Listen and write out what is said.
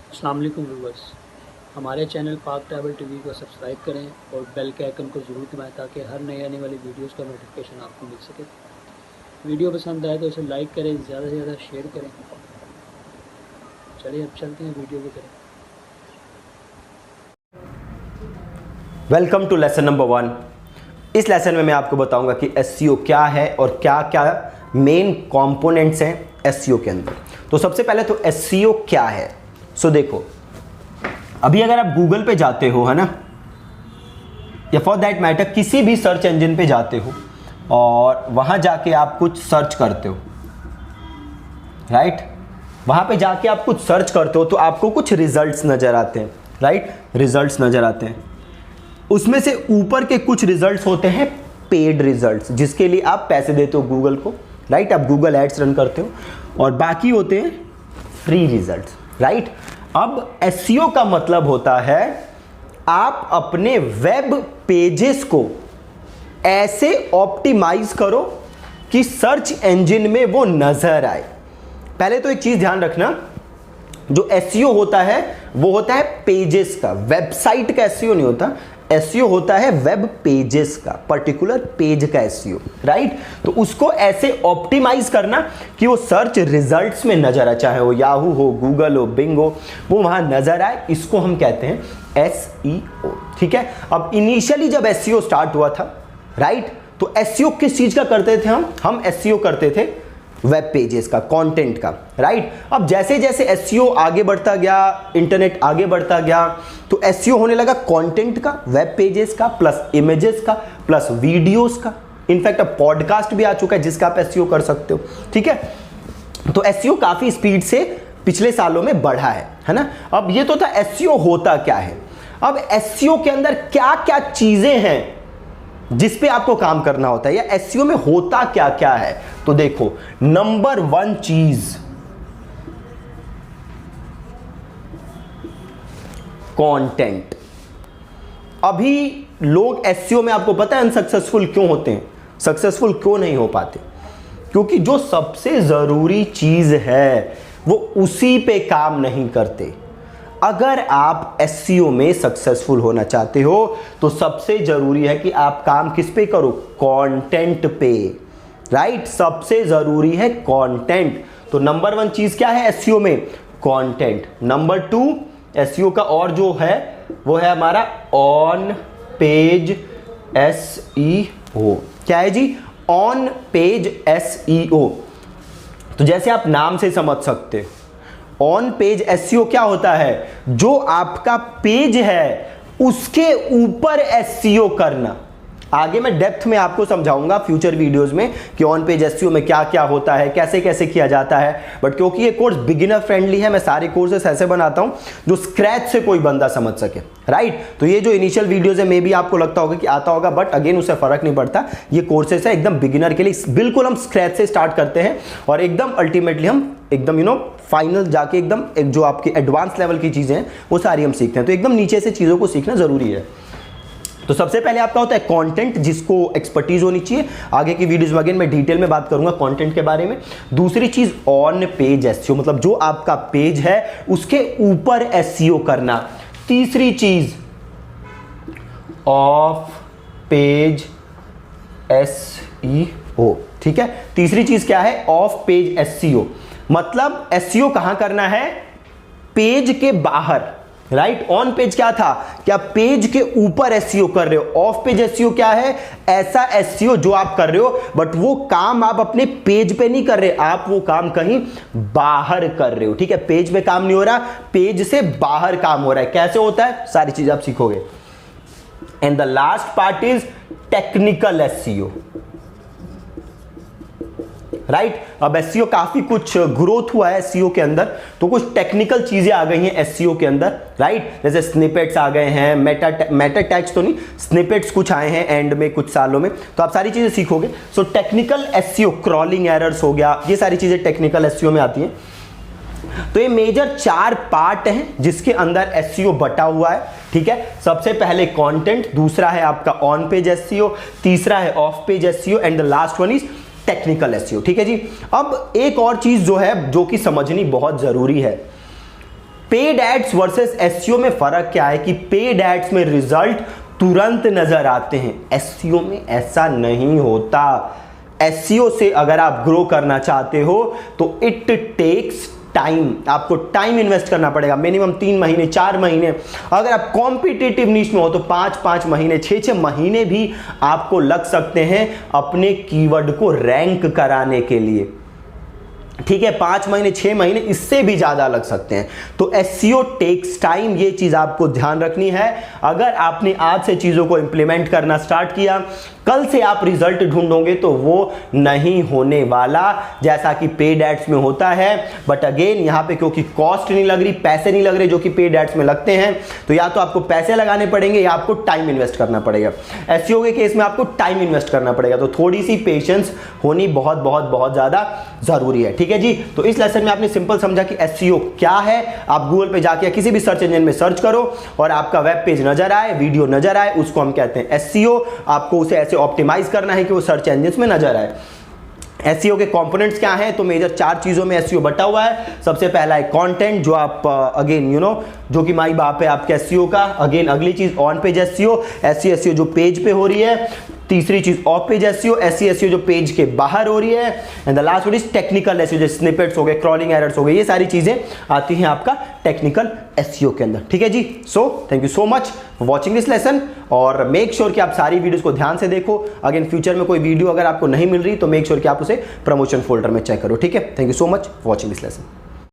अस्सलाम वालेकुम व्यूअर्स, हमारे चैनल पाक ट्रैवल टीवी को सब्सक्राइब करें और बेल के आइकन को ज़रूर दबाएं ताकि हर नई आने वाली वीडियोस का नोटिफिकेशन आपको मिल सके। वीडियो पसंद आए तो इसे लाइक करें, ज़्यादा से ज़्यादा शेयर करें। चलिए अब चलते हैं वीडियो की तरफ। Welcome to lesson number 1। इस लेसन में मैं आपको बताऊंगा कि एसईओ क्या है और क्या क्या मेन कंपोनेंट्स हैं एसईओ के अंदर। तो सबसे पहले तो एसईओ क्या है। सो देखो, अभी अगर आप गूगल पे जाते हो, है ना, या फॉर दैट मैटर किसी भी सर्च इंजन पे जाते हो और वहां जाके आप कुछ सर्च करते हो, राइट, वहां पे जाके आप कुछ सर्च करते हो तो आपको कुछ रिजल्ट्स नजर आते हैं, राइट, रिजल्ट्स नजर आते हैं। उसमें से ऊपर के कुछ रिजल्ट्स होते हैं पेड रिजल्ट्स, जिसके लिए आप पैसे देते हो गूगल को, राइट, आप गूगल एड्स रन करते हो, और बाकी होते हैं फ्री रिजल्ट्स, राइट। अब एसईओ का मतलब होता है आप अपने वेब पेजेस को ऐसे ऑप्टिमाइज करो कि सर्च इंजन में वो नजर आए। पहले तो एक चीज ध्यान रखना, जो एसईओ होता है वो होता है पेजेस का, वेबसाइट का एसईओ नहीं होता। एसईओ होता है वेब पेजेस का, पर्टिकुलर पेज का एसईओ, राइट। तो उसको ऐसे ऑप्टिमाइज करना कि वो सर्च रिजल्ट्स में नजर आए, चाहे वो याहू हो, गूगल हो, बिंग हो, वो वहां नजर आए, इसको हम कहते हैं एसईओ, ठीक है। अब इनिशियली जब एसईओ स्टार्ट हुआ था, राइट, तो एसईओ किस चीज का करते थे हम एसईओ करते थे वेब पेजेस का, कंटेंट का, राइट। अब जैसे जैसे एसईओ आगे बढ़ता गया, इंटरनेट आगे बढ़ता गया, तो एसईओ होने लगा कंटेंट का, वेब पेजेस का, प्लस इमेजेस का, प्लस वीडियोस का। इनफैक्ट अब पॉडकास्ट भी आ चुका है जिसका आप एसईओ कर सकते हो, ठीक है। तो एसईओ काफी स्पीड से पिछले सालों में बढ़ा है ना। अब ये तो था एसईओ होता क्या है। अब एसईओ के अंदर क्या क्या चीजें हैं जिस पे आपको काम करना होता है, या एसईओ में होता क्या क्या है। तो देखो, नंबर 1 चीज कंटेंट। अभी लोग एसईओ में, आपको पता है, अनसक्सेसफुल क्यों होते हैं, सक्सेसफुल क्यों नहीं हो पाते? क्योंकि जो सबसे जरूरी चीज है वो उसी पे काम नहीं करते। अगर आप एसईओ में सक्सेसफुल होना चाहते हो तो सबसे जरूरी है कि आप काम किस पे करो, कंटेंट पे, राइट। सबसे जरूरी है कंटेंट। तो नंबर 1 चीज क्या है एसईओ में, कंटेंट। नंबर 2 एसईओ का और जो है वो है हमारा ऑन पेज एसईओ। क्या है जी? On page SEO. तो जैसे आप नाम से समझ सकते हो, ऑन पेज एसईओ क्या होता है, जो आपका पेज है उसके ऊपर एसईओ करना। आगे मैं डेप्थ में आपको समझाऊंगा फ्यूचर वीडियोस में कि ऑन पेज एसईओ में क्या क्या होता है, कैसे कैसे किया जाता है। बट क्योंकि ये कोर्स बिगिनर फ्रेंडली है, मैं सारे कोर्सेस ऐसे बनाता हूं जो स्क्रैच से कोई बंदा समझ सके, राइट। तो ये जो इनिशियल वीडियोस है, मे बी आपको लगता होगा कि आता होगा, बट अगेन उससे फर्क नहीं पड़ता। ये कोर्सेस है एकदम बिगिनर के लिए, बिल्कुल हम स्क्रैच से स्टार्ट करते हैं और एकदम अल्टीमेटली हम एकदम फाइनल जाके एकदम एक जो आपकी एडवांस लेवल की चीजें हैं वो सारी हम सीखते हैं। तो एकदम नीचे से चीजों को सीखना जरूरी है। तो सबसे पहले आपका होता है कंटेंट, जिसको एक्सपर्टीज होनी चाहिए। आगे की वीडियोस में अगेन मैं डिटेल में बात करूंगा कंटेंट के बारे में। दूसरी चीज ऑन पेज एसईओ, मतलब जो आपका पेज है उसके ऊपर एसईओ करना। तीसरी चीज ऑफ पेज एसईओ, ठीक है। तीसरी चीज क्या है, ऑफ पेज एसईओ। मतलब एसईओ कहां करना है, पेज के बाहर, राइट। ऑन पेज क्या था, क्या पेज के ऊपर एसईओ कर रहे हो। ऑफ पेज एसईओ क्या है, ऐसा एसईओ जो आप कर रहे हो बट वो काम आप अपने पेज पे नहीं कर रहे, आप वो काम कहीं बाहर कर रहे हो, ठीक है। पेज पे काम नहीं हो रहा, पेज से बाहर काम हो रहा है। कैसे होता है, सारी चीज आप सीखोगे। And the last part is technical SEO, right. अब एसईओ काफी कुछ ग्रोथ हुआ है एसईओ के अंदर, तो कुछ टेक्निकल चीजें आ गई हैं एसईओ के अंदर, राइट। जैसे स्निपेट्स आ गए हैं, मेटा टैग्स तो नहीं, स्निपेट्स कुछ आए हैं एंड में कुछ सालों में, तो आप सारी चीजें सीखोगे। So technical SEO, crawling errors हो गया, ये सारी चीजें टेक्निकल एसईओ में आती हैं। तो ये मेजर 4 पार्ट हैं जिसके अंदर एसईओ बटा हुआ है, ठीक है। सबसे पहले कंटेंट, दूसरा है आपका ऑन पेज एसईओ, तीसरा है of page SEO, and the last one is technical SEO, ठीक है जी। अब एक और चीज जो है जो कि समझनी बहुत जरूरी है, पेड एड्स वर्सेस एसईओ में फर्क क्या है कि पेड एड्स में रिजल्ट तुरंत नजर आते हैं, एसईओ में ऐसा नहीं होता। एसईओ से अगर आप ग्रो करना चाहते हो तो इट टेक्स टाइम, आपको टाइम इन्वेस्ट करना पड़ेगा, मिनिमम 3 महीने 4 महीने। अगर आप कॉम्पिटिटिव नीश में हो तो 5-5 महीने 6-6 महीने भी आपको लग सकते हैं अपने कीवर्ड को रैंक कराने के लिए, ठीक है। 5 महीने 6 महीने इससे भी ज्यादा लग सकते हैं। तो एसईओ टेक्स टाइम, ये चीज आपको ध्यान रखनी है। अगर आपने आज से चीजों को इंप्लीमेंट करना स्टार्ट किया, कल से आप रिजल्ट ढूंढोगे तो वो नहीं होने वाला जैसा कि पेड एड्स में होता है। बट अगेन यहां पे क्योंकि कॉस्ट नहीं लग रही, पैसे नहीं लग रहे जो कि पेड एड्स में लगते हैं, तो या तो आपको पैसे लगाने पड़ेंगे या आपको टाइम इन्वेस्ट करना पड़ेगा। एसईओ के केस में आपको टाइम इन्वेस्ट करना पड़ेगा, तो थोड़ी सी पेशेंस होनी बहुत बहुत बहुत ज्यादा जरूरी है, ठीक है जी। तो इस लेसन में आपने सिंपल समझा कि एसईओ क्या है। आप गूगल पे जाके किसी भी सर्च इंजन में सर्च करो और आपका वेब पेज नजर आए, वीडियो नजर आए, उसको हम कहते हैं एसईओ। आपको उसे ऐसे ऑप्टिमाइज करना है कि वो सर्च इंजन में नजर आए। एसईओ के कंपोनेंट्स क्या हैं, तो मेजर 4 चीजों में एसईओ बटा हुआ है। सबसे पहला है कंटेंट, जो आप अगेन जो कि माई बाप है आपके एसईओ का। अगेन अगली चीज ऑन पेज एसईओ, ऐसी एसईओ जो पेज पे हो रही है। तीसरी चीज ऑफ पेज एसईओ, ऐसी एसईओ जो पेज के बाहर हो रही है। And the last one is technical SEO, जैसे स्निपेट्स हो गए, क्रॉलिंग एरर्स हो गए, ये सारी चीजें आती हैं आपका टेक्निकल एसईओ के अंदर, ठीक है जी। So thank you so much for watching this lesson, और मेक श्योर कि आप सारी वीडियोस को ध्यान से देखो। अगेन फ्यूचर में कोई वीडियो अगर आपको नहीं मिल रही तो मेक श्योर कि आप उसे प्रमोशन फोल्डर में चेक करो, ठीक है। Thank you so much for watching this lesson.